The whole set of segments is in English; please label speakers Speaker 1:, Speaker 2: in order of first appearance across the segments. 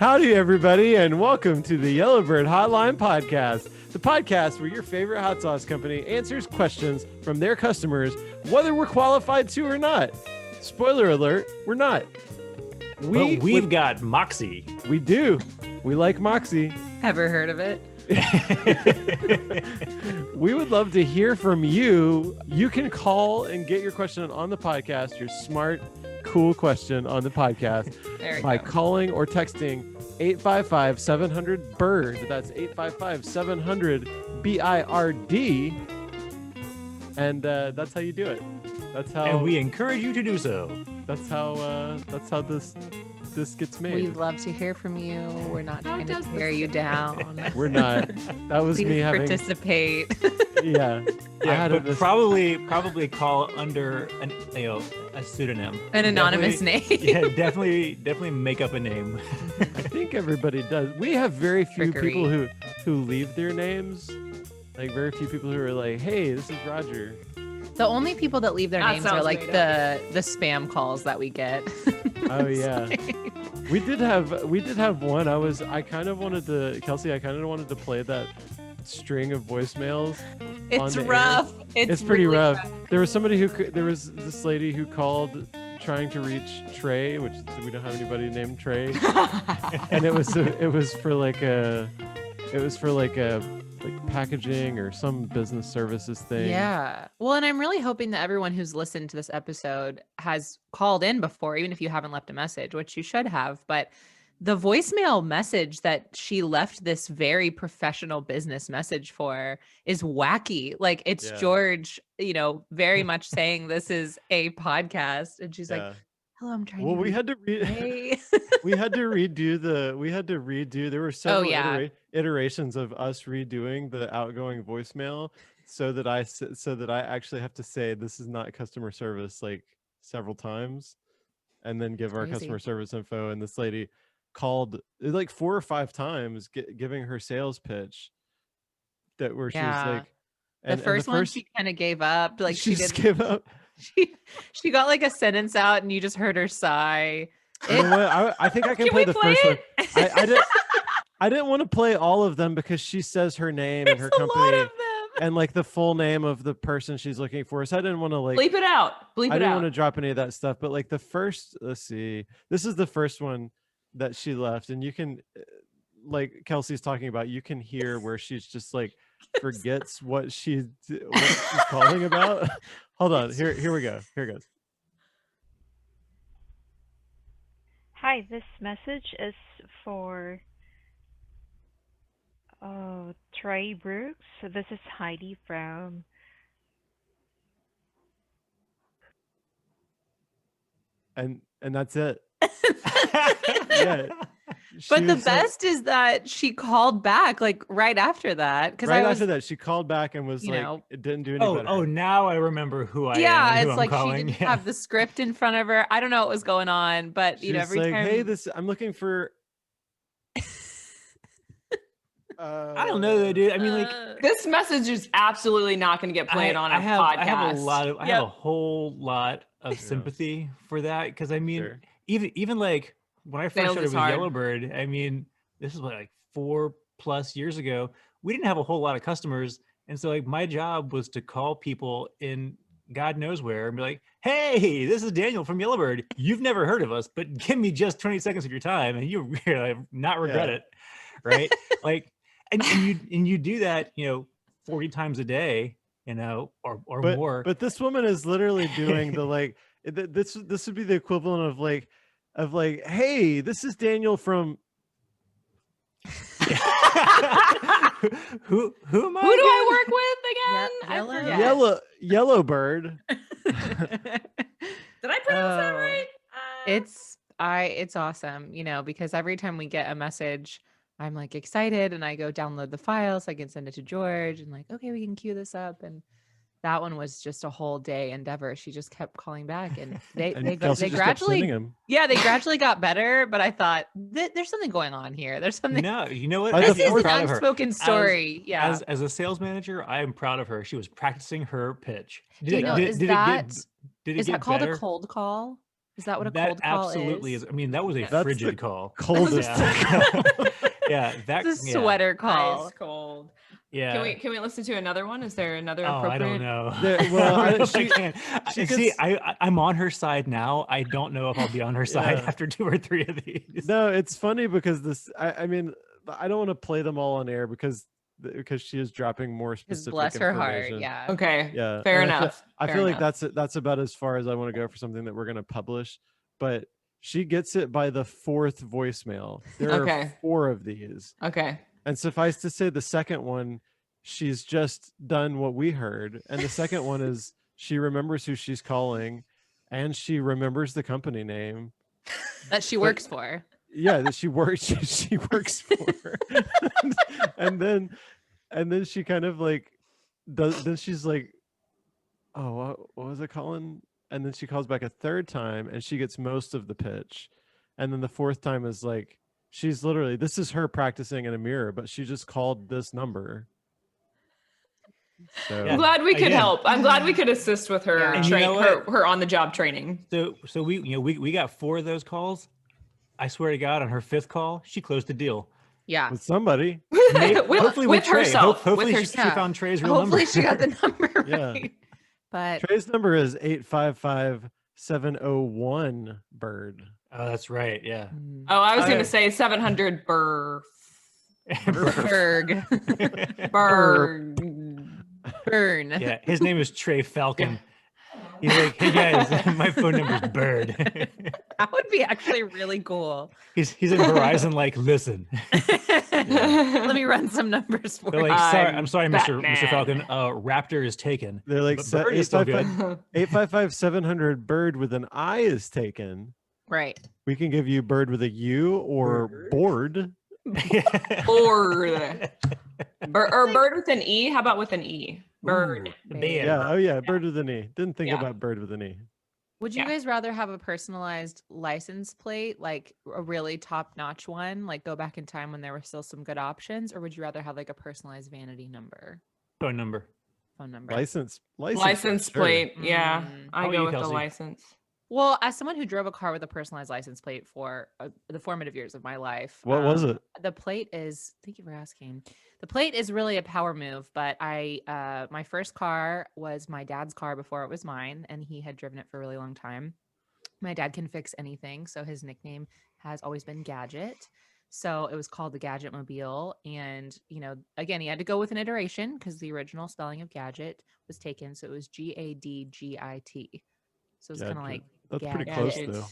Speaker 1: Howdy, everybody, and welcome to the Yellowbird Hotline Podcast, the podcast where your favorite hot sauce company answers questions from their customers, whether we're qualified to or not. Spoiler alert, we're not.
Speaker 2: We've got Moxie.
Speaker 1: We do. We like Moxie.
Speaker 3: Ever heard of it?
Speaker 1: We would love to hear from you. You can call and get your question on the podcast, your smart, cool question on the podcast by calling or texting 855-700-BIRD. That's 855-700-BIRD. And that's how you do it. That's how.
Speaker 2: And we encourage you to do so.
Speaker 1: That's how this gets made.
Speaker 3: We'd love to hear from you. We're not trying to tear you down.
Speaker 1: We're not. That was
Speaker 3: Please
Speaker 1: me having.
Speaker 3: Participate.
Speaker 1: Yeah.
Speaker 2: But probably call under a pseudonym.
Speaker 3: An anonymous name.
Speaker 2: Yeah, definitely make up a name.
Speaker 1: I think everybody does. We have very few people who leave their names. Like very few people who are like, "Hey, this is Roger."
Speaker 3: The only people that leave their names are like the spam calls that we get.
Speaker 1: Oh yeah. We did have one. I kind of wanted to, Kelsey, wanted to play that string of voicemails.
Speaker 3: It's rough.
Speaker 1: It's pretty
Speaker 3: really
Speaker 1: rough. There was this lady who called trying to reach Trey, which we don't have anybody named Trey. And it was for packaging or some business services thing.
Speaker 3: Yeah. Well, and I'm really hoping that everyone who's listened to this episode has called in before, even if you haven't left a message, which you should have. But the voicemail message that she left this very professional business message for is wacky. Like it's George, very much saying this is a podcast. And she's like, hello, I'm trying to.
Speaker 1: Well, we had to redo. There were several iterations of us redoing the outgoing voicemail, so that I actually have to say this is not customer service like several times, and then give our customer service info. And this lady called like 4 or 5 times, giving her sales pitch. She was like,
Speaker 3: the first one she kind of gave up. Like
Speaker 1: she just gave up.
Speaker 3: She got like a sentence out and you just heard her sigh.
Speaker 1: You know what? I think I can play the first one. I didn't want to play all of them because she says her name and her company and like the full name of the person she's looking for. So I didn't want to like
Speaker 4: bleep it out.
Speaker 1: I didn't want to drop any of that stuff. But like the first, let's see, this is the first one that she left, and you can, like Kelsey's talking about, you can hear where she's just like forgets what she's calling about. Hold on. Here we go. Here it goes.
Speaker 5: Hi, this message is for Trey Brooks. So this is Heidi from
Speaker 1: and that's it. Yeah.
Speaker 3: But the best is that she called back like right after that.
Speaker 1: After that, she called back and was like, it didn't do any better.
Speaker 2: Oh, now I remember who I am.
Speaker 3: Yeah, it's
Speaker 2: I'm
Speaker 3: like
Speaker 2: calling.
Speaker 3: she didn't have the script in front of her. I don't know what was going on, but
Speaker 1: She's
Speaker 3: every
Speaker 1: like,
Speaker 3: time.
Speaker 1: Hey, I'm looking for.
Speaker 2: I don't know, dude. I mean, like
Speaker 4: this message is absolutely not going to get played on a podcast.
Speaker 2: I have a whole lot of sympathy for that, because I mean, even like when I first started with Yellowbird, I mean, this is like 4+ years ago. We didn't have a whole lot of customers, and so like my job was to call people in God knows where and be like, "Hey, this is Daniel from Yellowbird. You've never heard of us, but give me just 20 seconds of your time, and you really not regret it, right?" Like. And you do that, 40 times a day, or more.
Speaker 1: But this woman is literally doing the like this would be the equivalent of like, hey, this is Daniel from.
Speaker 2: Who am I?
Speaker 4: Who do I work with again?
Speaker 1: Yellowbird.
Speaker 4: Did I pronounce that right?
Speaker 3: It's awesome, because every time we get a message, I'm like excited and I go download the file so I can send it to George and like, okay, we can queue this up. And that one was just a whole day endeavor. She just kept calling back and they gradually got better. But I thought there's something going on here. There's something.
Speaker 2: No, you know what?
Speaker 3: This is an unspoken story.
Speaker 2: As a sales manager, I am proud of her. She was practicing her pitch.
Speaker 3: Is that
Speaker 2: get
Speaker 3: called
Speaker 2: better?
Speaker 3: a cold call? Is that what a cold call
Speaker 2: absolutely is? I mean, that was a
Speaker 1: That's
Speaker 2: frigid call.
Speaker 1: Coldest.
Speaker 2: Yeah,
Speaker 3: that's a sweater call.
Speaker 4: Ice cold.
Speaker 2: Yeah.
Speaker 4: Can we listen to another one? Is there another
Speaker 2: I
Speaker 4: appropriate?
Speaker 2: don't know.
Speaker 1: Well,
Speaker 2: I can't. See, I'm on her side now. I don't know if I'll be on her side after 2 or 3 of these.
Speaker 1: No, it's funny because I mean, I don't want to play them all on air because she is dropping more specific
Speaker 3: bless her
Speaker 1: information.
Speaker 3: heart. Yeah.
Speaker 4: Okay.
Speaker 1: Yeah.
Speaker 4: Fair enough.
Speaker 1: I feel like that's about as far as I want to go for something that we're going to publish. But she gets it by the 4th voicemail. There are 4 of these.
Speaker 4: Okay.
Speaker 1: And suffice to say, the second one, she's just done what we heard. And the second one is she remembers who she's calling and she remembers the company name
Speaker 3: that she works for.
Speaker 1: Yeah, that she works for. and then she kind of like then she's like, oh, what was it calling? And then she calls back a 3rd time and she gets most of the pitch. And then the 4th time is like, she's literally, this is her practicing in a mirror, but she just called this number. So,
Speaker 4: I'm glad we could help. I'm glad we could assist with her her on the job training.
Speaker 2: So we got 4 of those calls. I swear to God, on her 5th call, she closed the deal.
Speaker 3: Yeah,
Speaker 1: with somebody.
Speaker 2: Hopefully with Trey.
Speaker 4: herself.
Speaker 2: Hopefully she found Trey's real number.
Speaker 3: Hopefully she got the number right.
Speaker 1: Yeah.
Speaker 3: But
Speaker 1: Trey's number is 855-701 bird.
Speaker 2: Oh, that's right. Yeah.
Speaker 4: Oh, I was going to say 700 Berg.
Speaker 3: Burn.
Speaker 2: Yeah, his name is Trey Falcon. He's like, hey guys, my phone number's Bird.
Speaker 3: That would be actually really cool.
Speaker 2: He's in Verizon, like, listen.
Speaker 3: Let me run some numbers for
Speaker 2: They're
Speaker 3: you.
Speaker 2: like, I'm sorry, Mr. Falcon. Raptor is taken.
Speaker 1: They're like, 855-700 bird with an I is taken.
Speaker 3: Right.
Speaker 1: We can give you bird with a U or board.
Speaker 4: Board. Or bird with an E. How about with an E? Bird.
Speaker 2: Ooh,
Speaker 1: yeah. Oh yeah. Bird with an E. Didn't think about bird with an E.
Speaker 3: Would you guys rather have a personalized license plate, like a really top-notch one, like go back in time when there were still some good options, or would you rather have like a personalized vanity number?
Speaker 2: Phone number.
Speaker 1: License
Speaker 4: plate. Sure. Yeah. I go with the license.
Speaker 3: Well, as someone who drove a car with a personalized license plate for the formative years of my life,
Speaker 1: what was it?
Speaker 3: The plate is, thank you for asking. The plate is really a power move, but my first car was my dad's car before it was mine, and he had driven it for a really long time. My dad can fix anything, so his nickname has always been Gadget. So it was called the Gadget Mobile, and again, he had to go with an iteration because the original spelling of Gadget was taken, so it was Gadgit. So it's kind of like
Speaker 1: that's
Speaker 3: Gadget.
Speaker 1: pretty close though.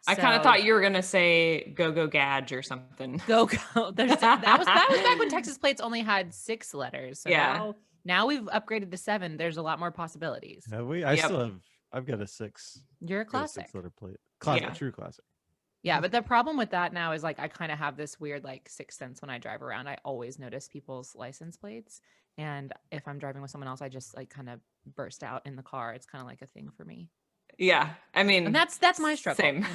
Speaker 4: I kind of thought you were gonna say go Gadge or something.
Speaker 3: Go. That was back when Texas plates only had 6 letters. So now we've upgraded to 7. There's a lot more possibilities.
Speaker 1: Have we? I've got a 6.
Speaker 3: You're a classic.
Speaker 1: 6-letter plate. Classic, true classic.
Speaker 3: Yeah, but the problem with that now is like I kind of have this weird like 6th sense when I drive around. I always notice people's license plates, and if I'm driving with someone else, I just like kind of burst out in the car. It's kind of like a thing for me.
Speaker 4: Yeah, I mean,
Speaker 3: and that's my struggle. Same.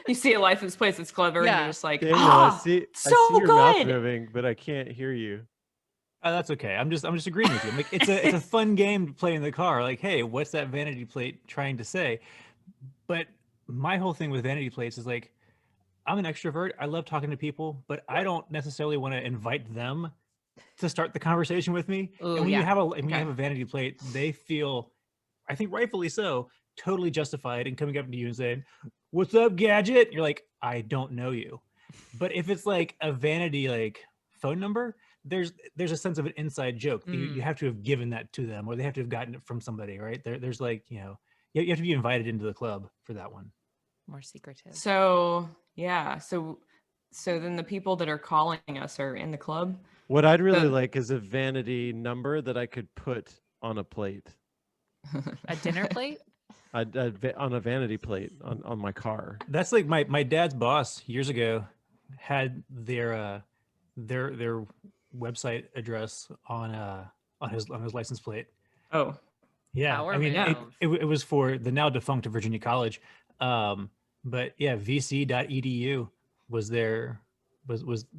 Speaker 4: You see a license plate that's clever, and you're just like,
Speaker 1: Daniel, I see your mouth
Speaker 4: good.
Speaker 1: moving, but I can't hear you.
Speaker 2: Oh, that's okay. I'm just agreeing with you. Like, it's a fun game to play in the car. Like, hey, what's that vanity plate trying to say? But my whole thing with vanity plates is like, I'm an extrovert. I love talking to people, but I don't necessarily want to invite them to start the conversation with me.
Speaker 3: Ooh,
Speaker 2: and when you have a vanity plate, they feel, I think rightfully so, totally justified in coming up to you and saying, "What's up, Gadget?" You're like, "I don't know you." But if it's like a vanity like phone number, there's a sense of an inside joke. You have to have given that to them, or they have to have gotten it from somebody, right? There's like, you have to be invited into the club for that one.
Speaker 3: More secretive.
Speaker 4: So then the people that are calling us are in the club.
Speaker 1: What I'd really like is a vanity number that I could put on a plate.
Speaker 3: A dinner plate?
Speaker 1: On a vanity plate on my car.
Speaker 2: That's like my dad's boss years ago had their website address on his license plate.
Speaker 4: Oh,
Speaker 2: yeah.
Speaker 3: Power
Speaker 2: I mean,
Speaker 3: move.
Speaker 2: it was for the now defunct Virginia College, but yeah, vc.edu was their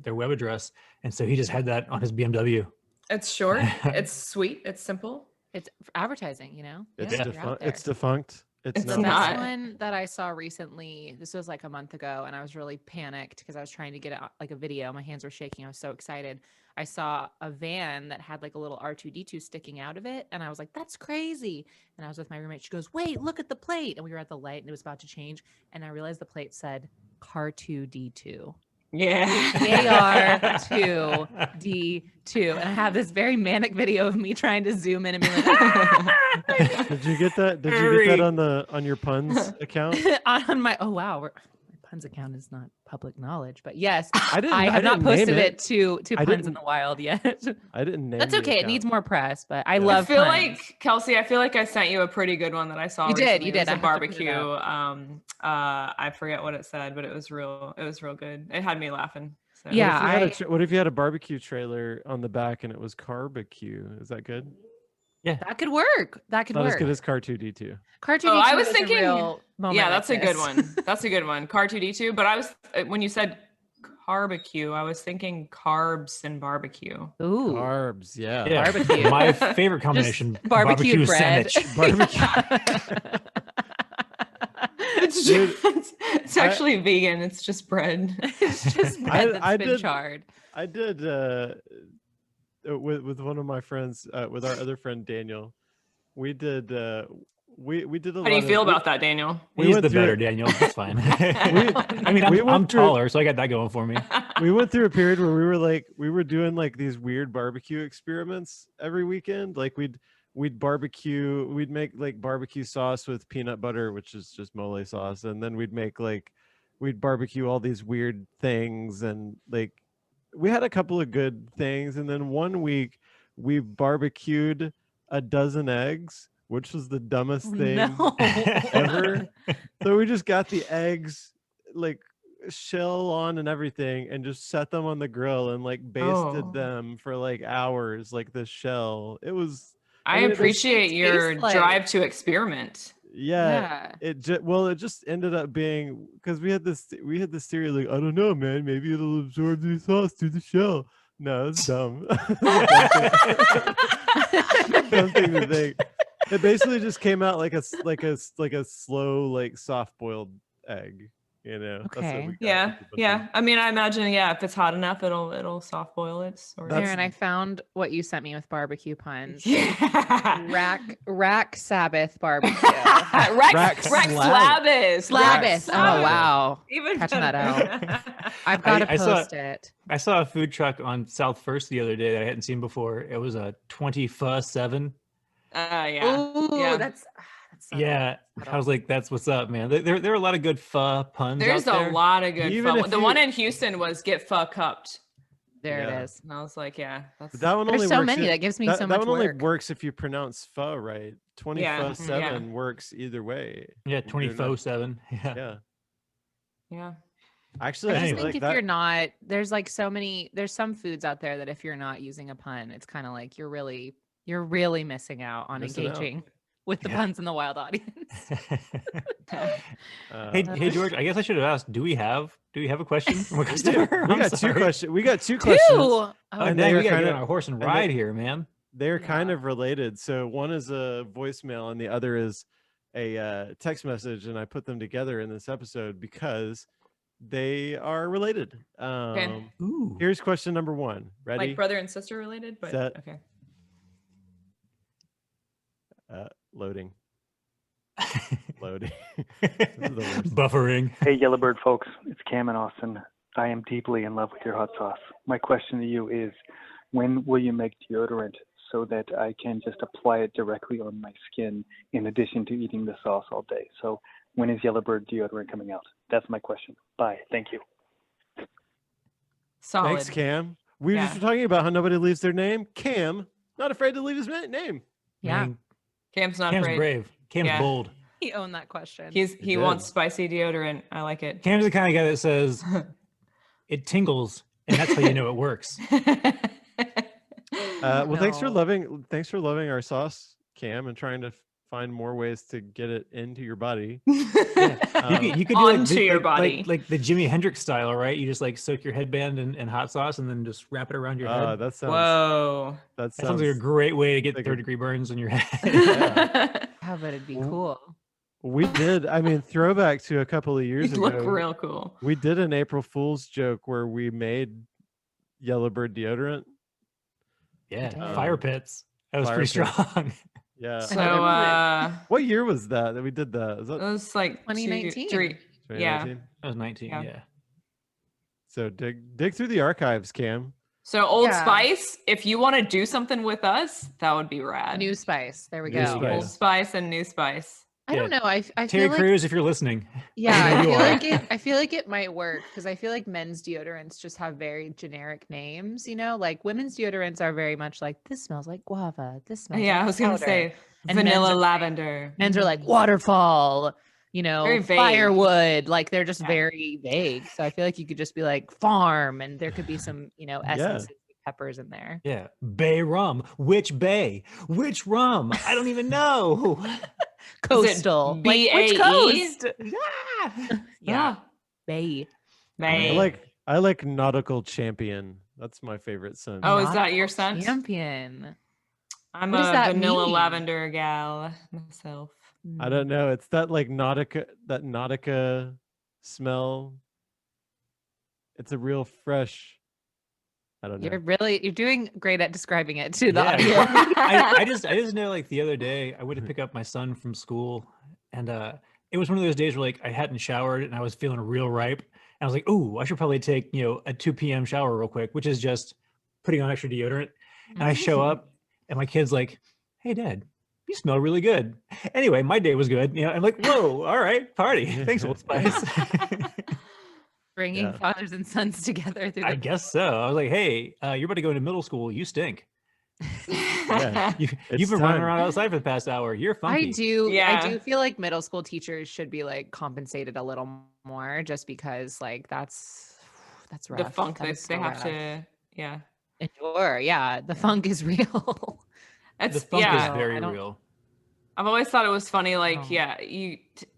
Speaker 2: web address, and so he just had that on his BMW.
Speaker 4: It's short. It's sweet. It's simple.
Speaker 3: It's advertising,
Speaker 1: It's defunct.
Speaker 3: It's the best one that I saw recently. This was like a month ago, and I was really panicked because I was trying to get like a video. My hands were shaking. I was so excited. I saw a van that had like a little R2D2 sticking out of it, and I was like, "That's crazy!" And I was with my roommate. She goes, "Wait, look at the plate!" And we were at the light, and it was about to change, and I realized the plate said "Car2D2."
Speaker 4: Yeah.
Speaker 3: AR2D2. And I have this very manic video of me trying to zoom in and be like,
Speaker 1: Did you get that? Did you get that on your puns account?
Speaker 3: on my my puns account is not public knowledge, but yes, I have not posted it to Puns in the Wild yet.
Speaker 1: I didn't name
Speaker 3: That's okay. It needs more press, but I
Speaker 4: love
Speaker 3: I feel
Speaker 4: puns. Like Kelsey, I feel like I sent you a pretty good one that I saw.
Speaker 3: You did.
Speaker 4: It was a barbecue. I forget what it said, but it was real good. It had me laughing. So.
Speaker 3: Yeah.
Speaker 1: What if you had a barbecue trailer on the back and it was barbecue? Is that good?
Speaker 3: Yeah, that could work. Not
Speaker 1: as good as Car2D2.
Speaker 3: Car2D2.
Speaker 4: Oh, I was thinking.
Speaker 3: Yeah,
Speaker 4: that's a good one. That's a good one. Car2D2. But when you said barbecue, I was thinking carbs and barbecue.
Speaker 3: Ooh,
Speaker 1: carbs. Yeah.
Speaker 2: Barbecue. My favorite combination.
Speaker 3: Barbecue bread.
Speaker 2: Sandwich.
Speaker 1: Barbecue.
Speaker 4: It's actually vegan. It's just bread.
Speaker 3: It's just bread that's been charred.
Speaker 1: I did with one of my friends, with our other friend Daniel. We did we did a lot.
Speaker 4: How do you feel about that, Daniel?
Speaker 2: He's the better Daniel. It's fine. I'm taller, so I got that going for me.
Speaker 1: We went through a period where we were doing like these weird barbecue experiments every weekend. Like we'd make like barbecue sauce with peanut butter, which is just mole sauce, and then we'd barbecue all these weird things, and like we had a couple of good things, and then one week we barbecued a dozen eggs, which was the dumbest thing ever. So we just got the eggs like shell on and everything and just set them on the grill and like basted them for like hours, like the shell. It was
Speaker 4: I appreciate your drive to experiment.
Speaker 1: Yeah. It just ended up being, because we had this theory like, I don't know, man, maybe it'll absorb the sauce through the shell. No, it's dumb. Dumb thing to think. It basically just came out like a slow, like soft boiled egg. You know.
Speaker 3: Okay.
Speaker 4: Yeah. I mean, I imagine, if it's hot enough, it'll soft boil it.
Speaker 3: Aaron, I found what you sent me with barbecue puns.
Speaker 4: Yeah.
Speaker 3: Rack Sabbath barbecue.
Speaker 4: Rack Slabbeth.
Speaker 3: Oh wow.
Speaker 4: Even
Speaker 3: catching that out. I've got to post it.
Speaker 2: I saw a food truck on South First the other day that I hadn't seen before. It was a 24/7.
Speaker 4: Yeah.
Speaker 3: Ooh, that's
Speaker 2: yeah, I was like, that's what's up, man. There are a lot of good pho puns.
Speaker 4: There's
Speaker 2: out there.
Speaker 4: A lot of good pho. The one in Houston was "get pho cupped."
Speaker 3: There it is.
Speaker 4: And I was like, that's
Speaker 1: that one.
Speaker 3: There's so many that gives me so much work.
Speaker 1: That one only works if you pronounce pho right. 24/7 works either way.
Speaker 2: Yeah, 24/7.
Speaker 4: Yeah.
Speaker 1: Actually,
Speaker 3: I just think if you're not, there's like there's some foods out there that if you're not using a pun, it's kind of like you're really missing out on engaging with the Puns in the Wild audience.
Speaker 2: Hey George, I guess I should have asked, do we have a question from a customer?
Speaker 1: We got two questions.
Speaker 3: Oh,
Speaker 2: and then we got to get on a horse and ride here, man.
Speaker 1: They're kind of related. So one is a voicemail and the other is a text message, and I put them together in this episode because they are related.
Speaker 4: Okay.
Speaker 1: Here's question number 1. Ready?
Speaker 4: Like brother and sister related, but okay.
Speaker 1: Loading.
Speaker 2: Buffering.
Speaker 6: Hey, Yellowbird folks. It's Cam and Austin. I am deeply in love with your hot sauce. My question to you is, when will you make deodorant so that I can just apply it directly on my skin in addition to eating the sauce all day? So when is Yellowbird deodorant coming out? That's my question. Bye. Thank you.
Speaker 4: Solid.
Speaker 1: Thanks, Cam. We were just talking about how nobody leaves their name. Cam, not afraid to leave his name.
Speaker 3: Yeah.
Speaker 4: Cam's not
Speaker 2: Cam's
Speaker 4: afraid.
Speaker 2: Brave. Cam's bold.
Speaker 3: He owned that question.
Speaker 4: He wants spicy deodorant. I like it.
Speaker 2: Cam's the kind of guy that says it tingles, and that's how you know it works.
Speaker 1: Well, thanks for loving our sauce, Cam, and trying to find more ways to get it into your body.
Speaker 2: You could do
Speaker 4: onto your body,
Speaker 2: like the Jimi Hendrix style, right? You just like soak your headband in hot sauce and then just wrap it around your head.
Speaker 1: That sounds.
Speaker 4: Whoa,
Speaker 2: that sounds like a great way to get third-degree burns on your head.
Speaker 3: How about it'd be cool?
Speaker 1: We did. I mean, throwback to a couple of years
Speaker 4: You
Speaker 1: ago.
Speaker 4: look real cool.
Speaker 1: We did an April Fool's joke where we made Yellowbird deodorant.
Speaker 2: Yeah, fire pits. That was pretty strong.
Speaker 1: Yeah.
Speaker 4: So,
Speaker 1: what year was that we did that?
Speaker 4: It was like
Speaker 3: 2019.
Speaker 1: 2019?
Speaker 4: Yeah.
Speaker 2: That was 19. Yeah.
Speaker 1: So dig through the archives, Cam.
Speaker 4: So Old Spice, if you want to do something with us, that would be rad.
Speaker 3: New Spice. There we
Speaker 1: New
Speaker 3: go.
Speaker 1: Spice.
Speaker 4: Old Spice and New Spice.
Speaker 3: I don't know. I
Speaker 2: Terry
Speaker 3: feel
Speaker 2: Crews, if you're listening.
Speaker 3: Yeah, I feel like it might work because I feel like men's deodorants just have very generic names, you know? Like women's deodorants are very much like this smells like guava. This smells like
Speaker 4: I was gonna say
Speaker 3: And
Speaker 4: vanilla lavender.
Speaker 3: Men's are like waterfall, you know,
Speaker 4: Very vague.
Speaker 3: firewood. Like they're just very vague. So I feel like you could just be like farm and there could be some, you know, essences, peppers in there.
Speaker 2: Yeah. Bay rum. Which bay? Which rum? I don't even know.
Speaker 3: Coastal. Like which coast? Yeah. Bay.
Speaker 1: I like Nautical Champion. That's my favorite scent.
Speaker 4: Oh, is that your scent?
Speaker 3: Champion.
Speaker 4: I'm a vanilla lavender gal myself.
Speaker 1: I don't know. It's that like Nautica smell. It's a real fresh. I don't know.
Speaker 3: You're doing great at describing it to the audience.
Speaker 2: I just know like the other day I went to pick up my son from school and it was one of those days where like I hadn't showered and I was feeling real ripe. And I was like, "Ooh, I should probably take, you know, a 2 p.m. shower real quick," which is just putting on extra deodorant. And I show up and my kid's like, "Hey dad, you smell really good." Anyway, my day was good. You know, I'm like, "Whoa, all right, party. Thanks, Old Spice."
Speaker 3: Bringing fathers and sons together.
Speaker 2: I guess so. I was like, "Hey, you're about to go into middle school. You stink. You've been running around outside for the past hour. You're funky."
Speaker 3: I do feel like middle school teachers should be like compensated a little more just because like that's rough.
Speaker 4: The funk that they have to
Speaker 3: endure. Yeah, the funk is real.
Speaker 2: The funk is very real.
Speaker 4: I've always thought it was funny, like,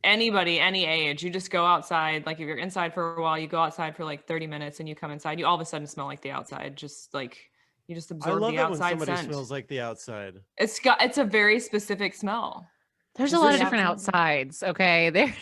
Speaker 4: anybody, any age, you just go outside, like if you're inside for a while, you go outside for like 30 minutes and you come inside, you all of a sudden smell like the outside, just like, you just absorb the outside
Speaker 1: I love it when somebody
Speaker 4: scent.
Speaker 1: smells like the outside.
Speaker 4: It's a very specific smell.
Speaker 3: There's a lot of different outsides, okay? The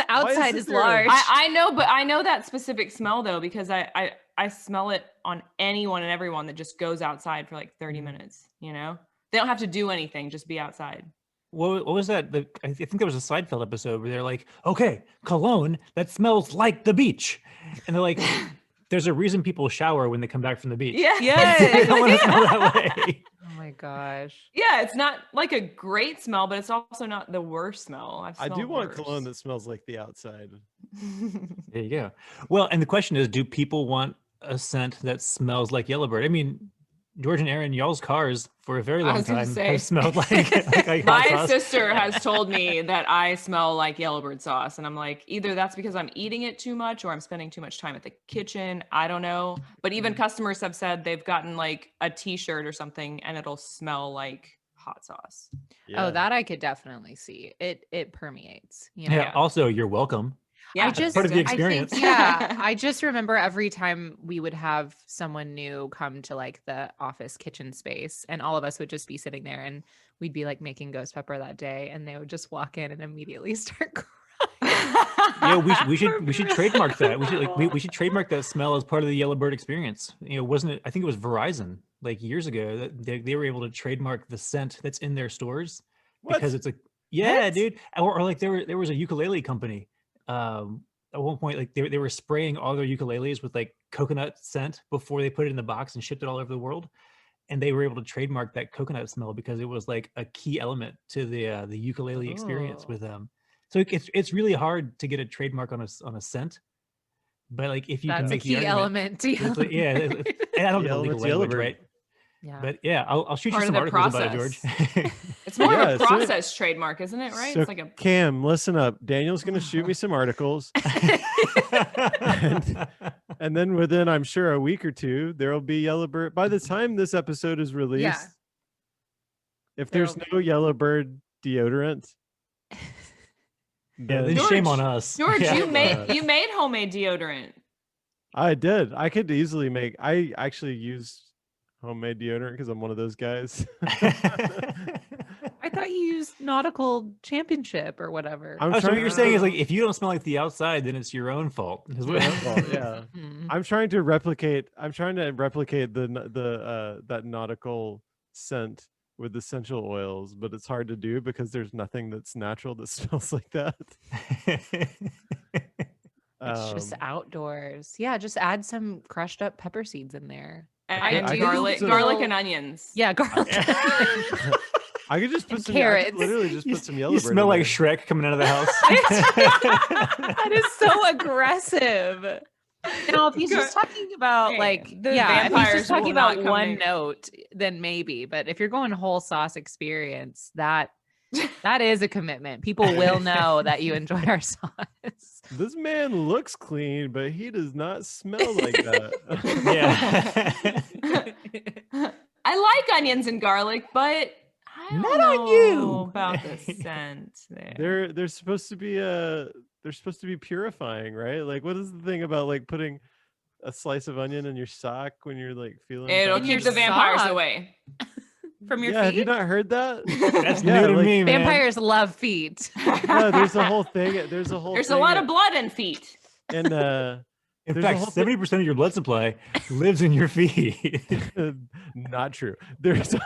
Speaker 3: outside is large.
Speaker 4: I know, but I know that specific smell though, because I smell it on anyone and everyone that just goes outside for like 30 minutes, you know? They don't have to do anything, just be outside.
Speaker 2: What was that? I think there was a Seinfeld episode where they're like, "Okay, cologne that smells like the beach," and they're like, "There's a reason people shower when they come back from the beach."
Speaker 4: Yeah,
Speaker 2: they don't want to smell that way.
Speaker 3: Oh my gosh.
Speaker 4: Yeah, it's not like a great smell, but it's also not the worst smell.
Speaker 1: I do want cologne that smells like the outside.
Speaker 2: There you go. Well, and the question is, do people want a scent that smells like Yellowbird? I mean, George and Aaron, y'all's cars for a very long time have smelled like
Speaker 4: my sister has told me that I smell like Yellowbird sauce, and I'm like, either that's because I'm eating it too much or I'm spending too much time at the kitchen. I don't know. But even customers have said they've gotten like a t-shirt or something and it'll smell like hot sauce.
Speaker 3: Yeah. Oh, that I could definitely see. It permeates. You know?
Speaker 2: Yeah. Also, you're welcome.
Speaker 4: Yeah,
Speaker 2: part of the experience.
Speaker 3: I just remember every time we would have someone new come to like the office kitchen space and all of us would just be sitting there and we'd be like making ghost pepper that day and they would just walk in and immediately start crying.
Speaker 2: We should trademark that. We should trademark that smell as part of the Yellowbird experience. You know, wasn't it? I think it was Verizon like years ago that they were able to trademark the scent that's in their stores because it's a dude. Or like there was a ukulele company. At one point, like they were spraying all their ukuleles with like coconut scent before they put it in the box and shipped it all over the world, and they were able to trademark that coconut smell because it was like a key element to the ukulele experience with them. So it's really hard to get a trademark on a scent, but like if you can make the argument,
Speaker 3: key element.
Speaker 2: And I don't know legal language, right?
Speaker 3: Yeah.
Speaker 2: But yeah, I'll shoot you some articles about it, George.
Speaker 4: It's more of a process trademark, isn't it? Right?
Speaker 1: So
Speaker 4: it's like a
Speaker 1: Cam, listen up. Daniel's going to shoot me some articles. and then within, I'm sure, a week or two, there'll be Yellowbird. By the time this episode is released, if there's no Yellowbird deodorant,
Speaker 2: then shame on us.
Speaker 4: George, you made homemade deodorant.
Speaker 1: I did. I could easily make. I actually used homemade deodorant because I'm one of those guys.
Speaker 3: I thought you used nautical championship or whatever.
Speaker 2: So what you're saying is like, if you don't smell like the outside, then it's your own fault.
Speaker 1: Yeah. I'm trying to replicate the that nautical scent with essential oils, but it's hard to do because there's nothing that's natural that smells like that.
Speaker 3: It's just outdoors. Yeah, just add some crushed up pepper seeds in there.
Speaker 4: And garlic and onions.
Speaker 3: Yeah, garlic.
Speaker 1: I could just put some
Speaker 3: carrots.
Speaker 1: Literally just put some Yellowbird.
Speaker 2: You smell like Shrek coming out of the house.
Speaker 3: That is so aggressive. Now, if he's just talking about if he's just talking about one note, then maybe. But if you're going whole sauce experience, that is a commitment. People will know that you enjoy our sauce.
Speaker 1: This man looks clean, but he does not smell like that.
Speaker 2: Yeah.
Speaker 4: I like onions and garlic, but I don't
Speaker 2: Not
Speaker 4: know
Speaker 2: on you
Speaker 4: about the scent there.
Speaker 1: They're supposed to be purifying, right? Like, what is the thing about like putting a slice of onion in your sock when you're like feeling?
Speaker 4: It'll keep the vampires away
Speaker 3: from your feet.
Speaker 1: Have you not heard that?
Speaker 2: That's new to me, man.
Speaker 3: Vampires love feet.
Speaker 1: No, there's a whole thing. There's a
Speaker 4: lot of blood in feet.
Speaker 1: And
Speaker 2: in fact, 70% of your blood supply lives in your feet.
Speaker 1: Not true. There's a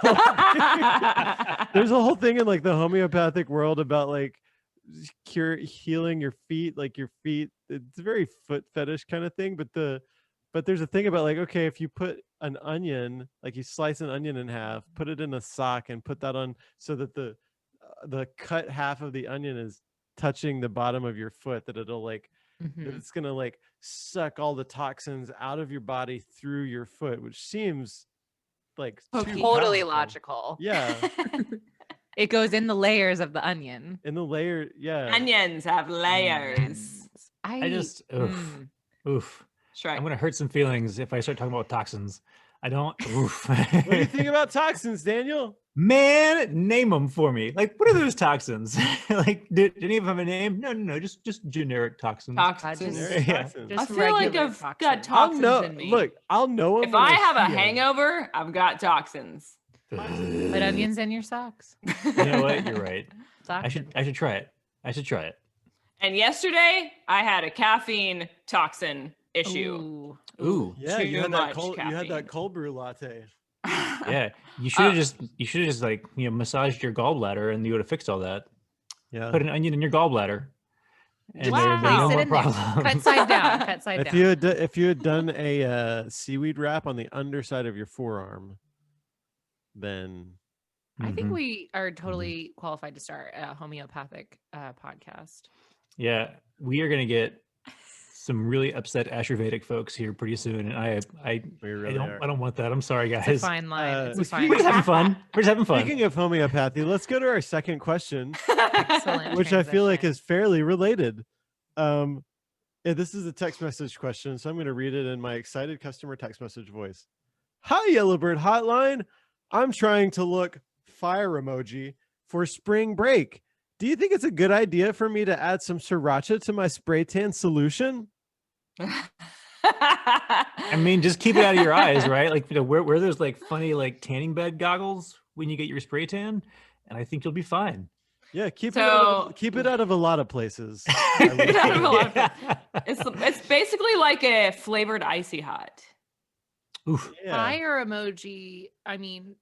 Speaker 1: whole thing in like the homeopathic world about like healing your feet, like your feet. It's a very foot fetish kind of thing, but there's a thing about like, okay, if you put an onion, like you slice an onion in half, put it in a sock and put that on so that the cut half of the onion is touching the bottom of your foot, that it'll like that it's gonna like suck all the toxins out of your body through your foot, which seems like
Speaker 3: totally logical.
Speaker 1: Yeah.
Speaker 3: It goes in the layers of the onion.
Speaker 1: In the layer, yeah.
Speaker 4: Onions have layers.
Speaker 2: I just oof.
Speaker 4: Right.
Speaker 2: I'm gonna hurt some feelings if I start talking about toxins. I don't. Oof.
Speaker 1: What do you think about toxins, Daniel?
Speaker 2: Man, name them for me. Like, what are those toxins? Like, did any of them have a name? No, just generic toxins.
Speaker 4: Toxins.
Speaker 1: Toxins.
Speaker 4: I feel like I've got toxins in me.
Speaker 1: Look, I'll know them.
Speaker 4: If I have a hangover, I've got toxins.
Speaker 3: Put onions in your socks.
Speaker 2: You know what? You're right.
Speaker 3: Toxins.
Speaker 2: I should try it.
Speaker 4: And yesterday, I had a caffeine toxin issue.
Speaker 2: Ooh.
Speaker 1: Yeah, you had that cold brew latte.
Speaker 2: Yeah, you should have just like massaged your gallbladder and you would have fixed all that.
Speaker 1: Yeah.
Speaker 2: Put an onion in your gallbladder. And
Speaker 3: wow.
Speaker 2: there would be no more problems.
Speaker 3: Cut side down.
Speaker 1: If you had done a seaweed wrap on the underside of your forearm, then
Speaker 3: I think we are totally qualified to start a homeopathic podcast.
Speaker 2: Yeah, we are gonna get some really upset Ayurvedic folks here pretty soon, and I don't want that. I'm sorry, guys.
Speaker 3: It's a fine line.
Speaker 2: We're just having fun.
Speaker 1: Speaking of homeopathy, let's go to our second question,
Speaker 3: Excellent
Speaker 1: which I feel like is fairly related. This is a text message question, so I'm going to read it in my excited customer text message voice. Hi, Yellowbird Hotline. I'm trying to look fire emoji for spring break. Do you think it's a good idea for me to add some sriracha to my PreTan Solution?
Speaker 2: I mean, just keep it out of your eyes, right? Like, wear those like funny like tanning bed goggles when you get your spray tan, and I think you'll be fine.
Speaker 1: Yeah, keep it out of a lot of places.
Speaker 4: It's basically like a flavored icy hot.
Speaker 2: Oof.
Speaker 1: Yeah.
Speaker 3: Fire emoji. I mean,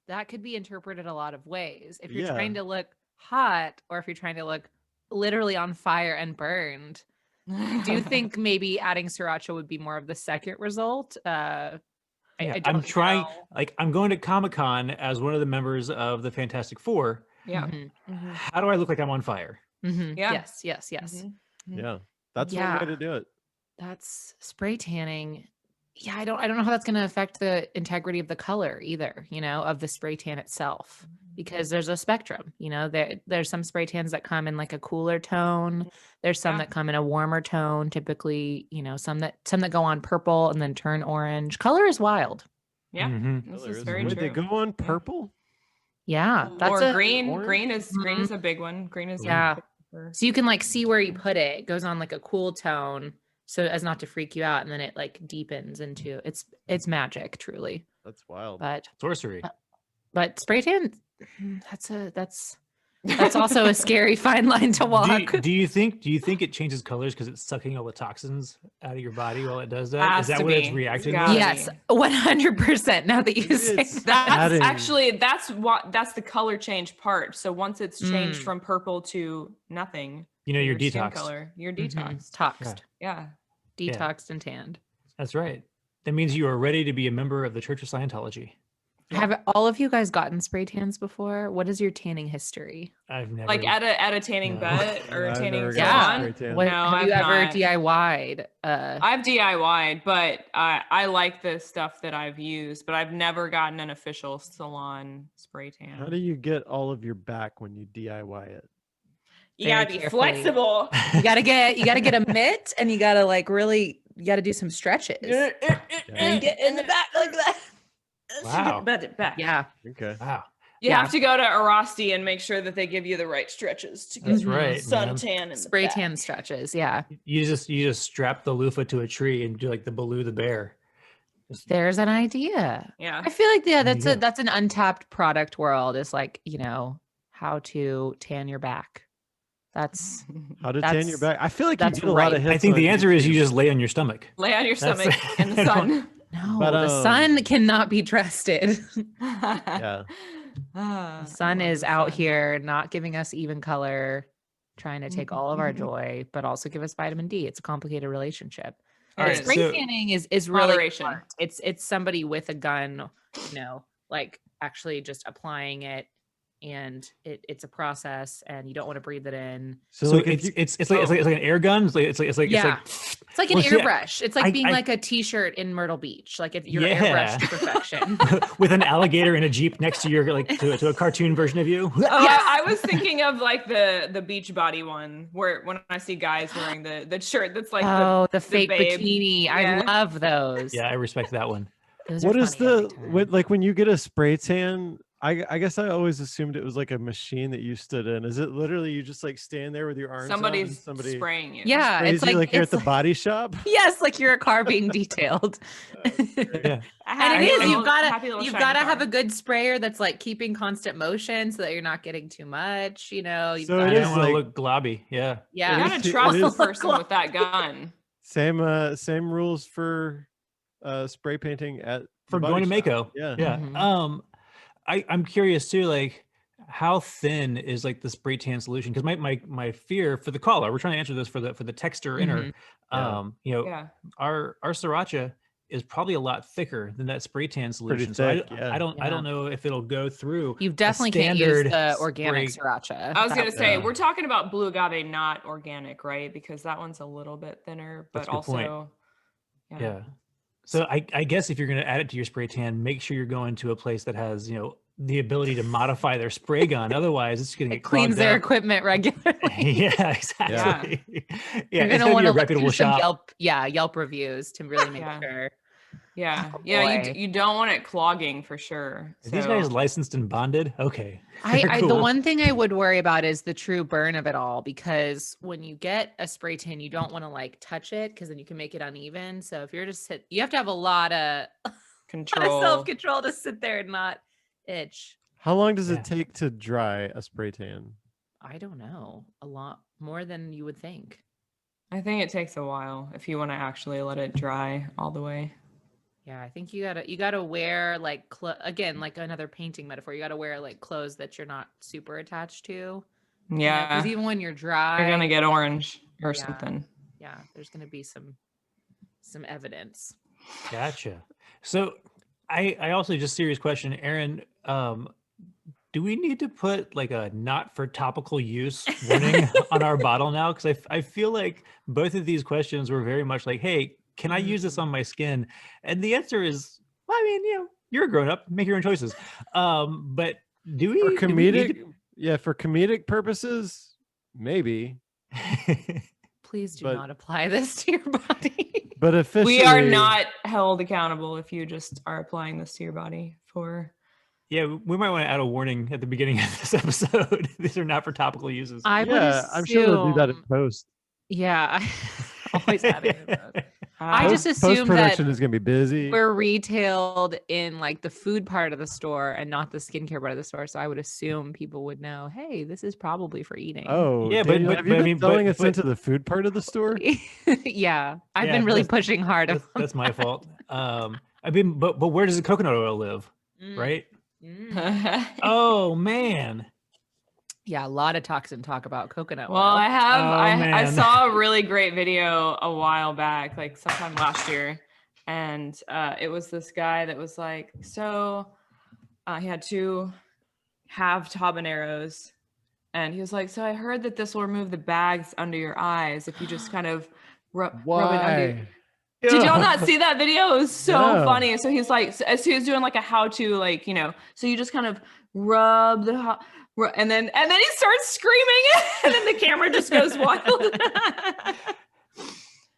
Speaker 3: that could be interpreted a lot of ways. If you're trying to look hot, or if you're trying to look literally on fire and burned. Do you think maybe adding sriracha would be more of the second result? I'm
Speaker 2: trying. Like, I'm going to Comic-Con as one of the members of the Fantastic Four.
Speaker 4: Yeah.
Speaker 2: How do I look like I'm on fire?
Speaker 4: Yeah.
Speaker 3: Yes.
Speaker 1: Yeah, that's one way to do it.
Speaker 3: That's spray tanning. Yeah, I don't know how that's going to affect the integrity of the color either, of the spray tan itself, because there's a spectrum, there's some spray tans that come in like a cooler tone. There's some that come in a warmer tone, typically, some that go on purple and then turn orange. Color is wild.
Speaker 4: Yeah. This is very true.
Speaker 1: They go on purple?
Speaker 3: Yeah.
Speaker 4: That's green. Green is a big one. Green is
Speaker 3: so you can like see where you put it. It goes on like a cool tone, so as not to freak you out, and then it like deepens into it's magic, truly.
Speaker 1: That's wild.
Speaker 3: But
Speaker 2: sorcery.
Speaker 3: But spray tan That's also a scary fine line to walk.
Speaker 2: Do you think it changes colors because it's sucking all the toxins out of your body while it does that? Is that what it's reacting to?
Speaker 3: Yes, 100%. Now that you say
Speaker 4: that's the color change part. So once it's changed from purple to nothing,
Speaker 2: you're detoxed.
Speaker 4: Color, you're detoxed.
Speaker 3: Toxed.
Speaker 4: Yeah.
Speaker 3: Detoxed and tanned.
Speaker 2: That's right. That means you are ready to be a member of the Church of Scientology.
Speaker 3: Have all of you guys gotten spray tans before? What is your tanning history?
Speaker 2: I've never.
Speaker 4: Like at a tanning bed or a tanning
Speaker 3: salon?
Speaker 4: No,
Speaker 3: have you ever DIY'd?
Speaker 4: I've DIY'd, but I like the stuff that I've used, but I've never gotten an official salon spray tan.
Speaker 1: How do you get all of your back when you DIY it?
Speaker 4: You gotta be flexible.
Speaker 3: You gotta get a mitt, and you gotta do some stretches. And get in the back like that.
Speaker 2: Wow.
Speaker 4: Back.
Speaker 3: Yeah.
Speaker 1: Okay.
Speaker 2: Wow.
Speaker 4: You have to go to Arasti and make sure that they give you the right stretches to get suntan and
Speaker 3: spray tan stretches. Yeah.
Speaker 2: You just strap the loofah to a tree and do like the Baloo the bear.
Speaker 3: There's an idea.
Speaker 4: Yeah.
Speaker 3: I feel like that's an untapped product world. Is like, how to tan your back. That's
Speaker 1: how to tan your back. I feel like
Speaker 3: that's
Speaker 1: you get a lot of hits.
Speaker 2: I think the answer is you just lay on your stomach.
Speaker 4: Lay on your stomach in the sun.
Speaker 3: No, the sun cannot be trusted.
Speaker 1: Yeah.
Speaker 3: The sun is out here not giving us even color, trying to take all of our joy, but also give us vitamin D. It's a complicated relationship. Spray tanning is really smart. It's somebody with a gun, like actually just applying it. And it's a process, and you don't want to breathe it in.
Speaker 2: So it's like an air gun. It's like
Speaker 3: it's like an airbrush. It's like being like a T-shirt in Myrtle Beach. Like you're airbrushed to perfection
Speaker 2: with an alligator in a Jeep next to your to a cartoon version of you.
Speaker 4: I was thinking of like the beach body one, where when I see guys wearing the shirt that's like
Speaker 3: the fake bikini. Yeah. I love those.
Speaker 2: Yeah, I respect that one.
Speaker 1: What is when you get a spray tan? I guess I always assumed it was like a machine that you stood in. Is it literally you just like stand there with your arms?
Speaker 4: Somebody spraying you.
Speaker 3: Yeah,
Speaker 1: it's like you're at the body shop.
Speaker 3: Yes, like you're a car being detailed.
Speaker 2: Yeah,
Speaker 3: and it is. You've got to have a good sprayer that's like keeping constant motion so that you're not getting too much.
Speaker 2: So it is want to look globby. Yeah.
Speaker 4: You gotta trust the person with that gun.
Speaker 1: Same rules for spray painting
Speaker 2: for going to Mako.
Speaker 1: Yeah.
Speaker 2: Mm-hmm. I'm curious too, like how thin is like the spray tan solution? Because my fear for the caller, we're trying to answer this for the texter inner. Our sriracha is probably a lot thicker than that spray tan solution.
Speaker 1: Thick,
Speaker 2: so I don't know if it'll go through.
Speaker 3: You definitely can't use the organic sriracha.
Speaker 4: I was gonna say we're talking about blue agave, not organic, right? Because that one's a little bit thinner, but also
Speaker 2: yeah. So I guess if you're going to add it to your spray tan, make sure you're going to a place that has, the ability to modify their spray gun. Otherwise, it's going to get
Speaker 3: cleans their equipment regularly.
Speaker 2: Yeah, exactly. Yeah,
Speaker 3: you're going to want to reputable shop. Yelp reviews to really make sure.
Speaker 4: Yeah. You don't want it clogging for sure.
Speaker 2: Are these guys licensed and bonded? Okay.
Speaker 3: Cool. The one thing I would worry about is the true burn of it all, because when you get a spray tan, you don't want to like touch it because then you can make it uneven. So if you're just you have to have a lot of self-control to sit there and not itch.
Speaker 1: How long does it take to dry a spray tan?
Speaker 3: I don't know. A lot more than you would think.
Speaker 4: I think it takes a while if you want to actually let it dry all the way.
Speaker 3: Yeah, I think you gotta wear like again, like another painting metaphor. You gotta wear like clothes that you're not super attached to.
Speaker 4: Yeah,
Speaker 3: because even when you're dry,
Speaker 4: you're gonna get orange or something.
Speaker 3: Yeah, there's gonna be some evidence.
Speaker 2: Gotcha. So, I also just serious question, Aaron. Do we need to put like a not for topical use warning on our bottle now? Because I feel like both of these questions were very much like, hey, can I use this on my skin? And the answer is, well, I mean, you're a grown up, make your own choices. But do we?
Speaker 1: For comedic, for comedic purposes, maybe.
Speaker 3: Please do not apply this to your body.
Speaker 1: But officially,
Speaker 4: we are not held accountable if you just are applying this to your body for.
Speaker 2: Yeah, we might want to add a warning at the beginning of this episode. These are not for topical uses.
Speaker 1: I'm sure we'll do that in post.
Speaker 3: Yeah. Always adding I just assume
Speaker 1: post-production
Speaker 3: that
Speaker 1: is going to be busy.
Speaker 3: we're retailed in like the food part of the store and not the skincare part of the store. So I would assume people would know, hey, this is probably for eating.
Speaker 1: Oh,
Speaker 2: yeah,
Speaker 1: Daniel,
Speaker 2: but
Speaker 1: have you been selling us into the food part of the store?
Speaker 3: Yeah, I've been really pushing hard.
Speaker 2: That's my fault. I mean, but where does the coconut oil live? Right? Oh man.
Speaker 3: Yeah, a lot of toxin talk about coconut oil.
Speaker 4: Well, I
Speaker 2: man.
Speaker 4: saw a really great video a while back, like sometime last year. And it was this guy that was like, so he had 2 halved habaneros. And he was like, so I heard that this will remove the bags under your eyes if you just kind of rub it under. Did y'all not see that video? It was so funny. So he's like, as he was doing like a how-to, like, you know, so you just kind of rub the and then he starts screaming and then the camera just goes wild.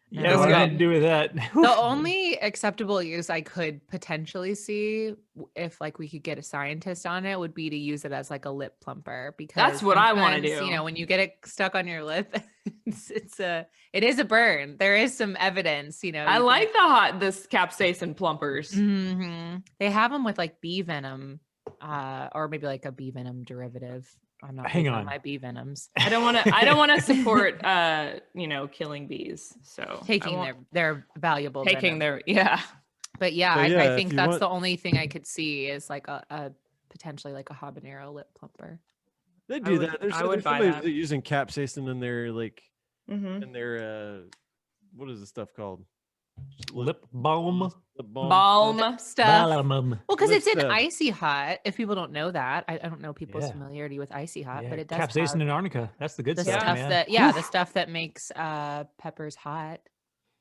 Speaker 2: Yeah, what to do with that?
Speaker 3: The only acceptable use I could potentially see if like we could get a scientist on it would be to use it as like a lip plumper, because
Speaker 4: that's what I want to do.
Speaker 3: You know, when you get it stuck on your lip, it is a burn. There is some evidence, you know.
Speaker 4: I like this capsaicin plumpers.
Speaker 3: Mm-hmm. They have them with like bee venom, or maybe like a bee venom derivative. I'm not
Speaker 2: hang on
Speaker 3: my bee venoms.
Speaker 4: I don't want to support you know, killing bees. So
Speaker 3: taking their valuable
Speaker 4: taking
Speaker 3: venom.
Speaker 4: But
Speaker 3: I think that's the only thing I could see is like a potentially like a habanero lip plumper.
Speaker 1: They do that. There's somebody that using capsaicin in their like in their what is the stuff called?
Speaker 2: Lip balm.
Speaker 4: Balm stuff.
Speaker 3: Well, because it's in Icy Hot. If people don't know that, I don't know people's familiarity with Icy Hot, but it does
Speaker 2: capsaicin and arnica. That's the good stuff, man.
Speaker 3: The stuff that makes peppers hot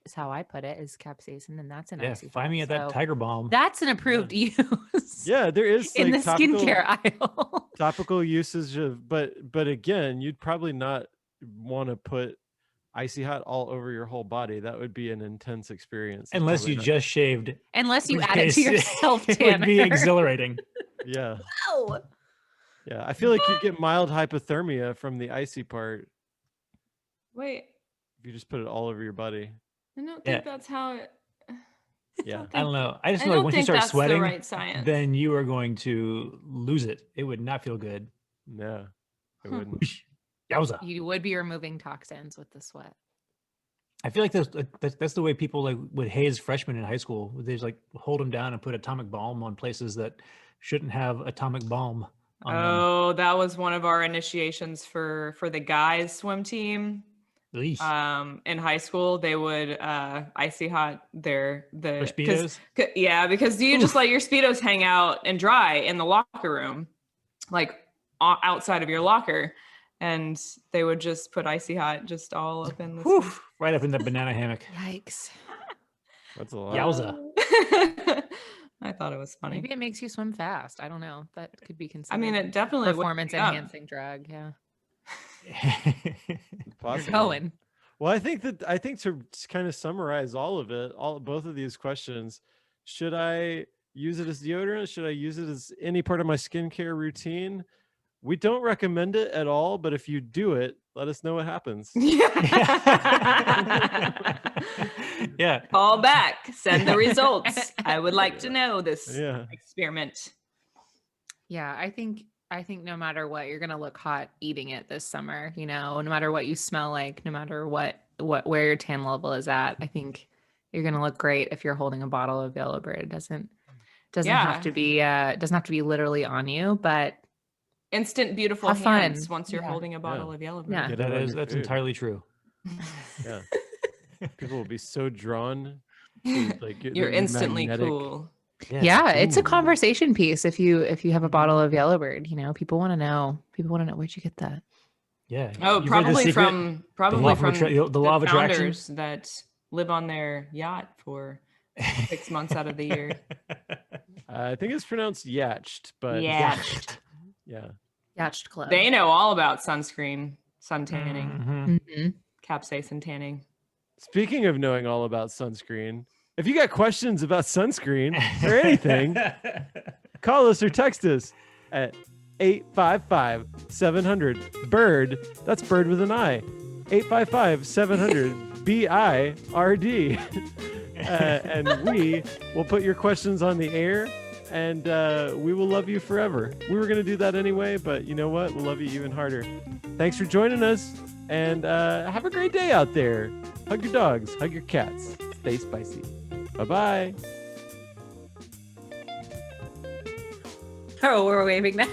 Speaker 3: is how I put it, is capsaicin, and that's an Icy Hot.
Speaker 2: Find me at that Tiger Balm.
Speaker 3: That's an approved use.
Speaker 1: Yeah, there is
Speaker 3: in the skincare aisle.
Speaker 1: Topical usage of, but again, you'd probably not want to put Icy Hot all over your whole body. That would be an intense experience.
Speaker 2: Unless you just shaved.
Speaker 3: Unless you add it to your self-tanner.
Speaker 2: It would be exhilarating.
Speaker 1: Yeah.
Speaker 3: Wow.
Speaker 1: Yeah, I feel like you get mild hypothermia from the icy part.
Speaker 4: Wait.
Speaker 1: If you just put it all over your body.
Speaker 4: I don't think that's how it...
Speaker 1: Yeah.
Speaker 2: I don't know. I just feel like once you start sweating,
Speaker 4: the right science.
Speaker 2: Then you are going to lose it. It would not feel good.
Speaker 1: No, it wouldn't.
Speaker 2: Yowza.
Speaker 3: You would be removing toxins with the sweat.
Speaker 2: I feel like that's the way people like would haze freshmen in high school. They just like hold them down and put atomic balm on places that shouldn't have atomic balm on them.
Speaker 4: That was one of our initiations for the guys swim team. In high school, they would Icy Hot their
Speaker 2: Speedos.
Speaker 4: Because you just let your Speedos hang out and dry in the locker room, like outside of your locker. And they would just put Icy Hot just all up in the
Speaker 2: right up in the banana hammock.
Speaker 3: Yikes.
Speaker 1: That's a lot.
Speaker 2: Yowza.
Speaker 4: I thought it was funny.
Speaker 3: Maybe it makes you swim fast. I don't know. That could be considered.
Speaker 4: I mean, it definitely
Speaker 3: performance enhancing drug. Yeah.
Speaker 1: Possible.
Speaker 3: Going.
Speaker 1: Well, I think to kind of summarize all of it, both of these questions, should I use it as deodorant? Should I use it as any part of my skincare routine? We don't recommend it at all, but if you do it, let us know what happens.
Speaker 2: Yeah.
Speaker 4: Call back. Send the results. I would like to know this experiment.
Speaker 3: Yeah, I think no matter what, you're gonna look hot eating it this summer. You know, no matter what you smell like, no matter where your tan level is at, I think you're gonna look great if you're holding a bottle of Yellowbird. It doesn't have to be literally on you, but
Speaker 4: instant beautiful hands once you're holding a bottle of Yellowbird.
Speaker 3: Yeah,
Speaker 2: that's entirely true.
Speaker 1: Yeah. People will be so drawn to, like,
Speaker 4: you're instantly cool.
Speaker 3: Yeah, it's a conversation piece if you have a bottle of Yellowbird. You know, people want to know where'd you get that.
Speaker 2: Yeah.
Speaker 4: Oh, probably from
Speaker 2: the law of attraction
Speaker 4: founders that live on their yacht for 6 months out of the year.
Speaker 1: I think it's pronounced yacht, but
Speaker 4: yacht.
Speaker 1: Yeah.
Speaker 3: Yacht Club.
Speaker 4: They know all about sunscreen, sun tanning,
Speaker 3: Mm-hmm.
Speaker 4: capsaicin tanning.
Speaker 1: Speaking of knowing all about sunscreen, if you got questions about sunscreen or anything, call us or text us at 855-700-BIRD. That's bird with an I. 855-700-BIRD. and we will put your questions on the air, and we will love you forever. We were going to do that anyway, but you know what? We'll love you even harder. Thanks for joining us, and have a great day out there. Hug your dogs, hug your cats. Stay spicy. Bye-bye.
Speaker 3: Oh, we're waving now.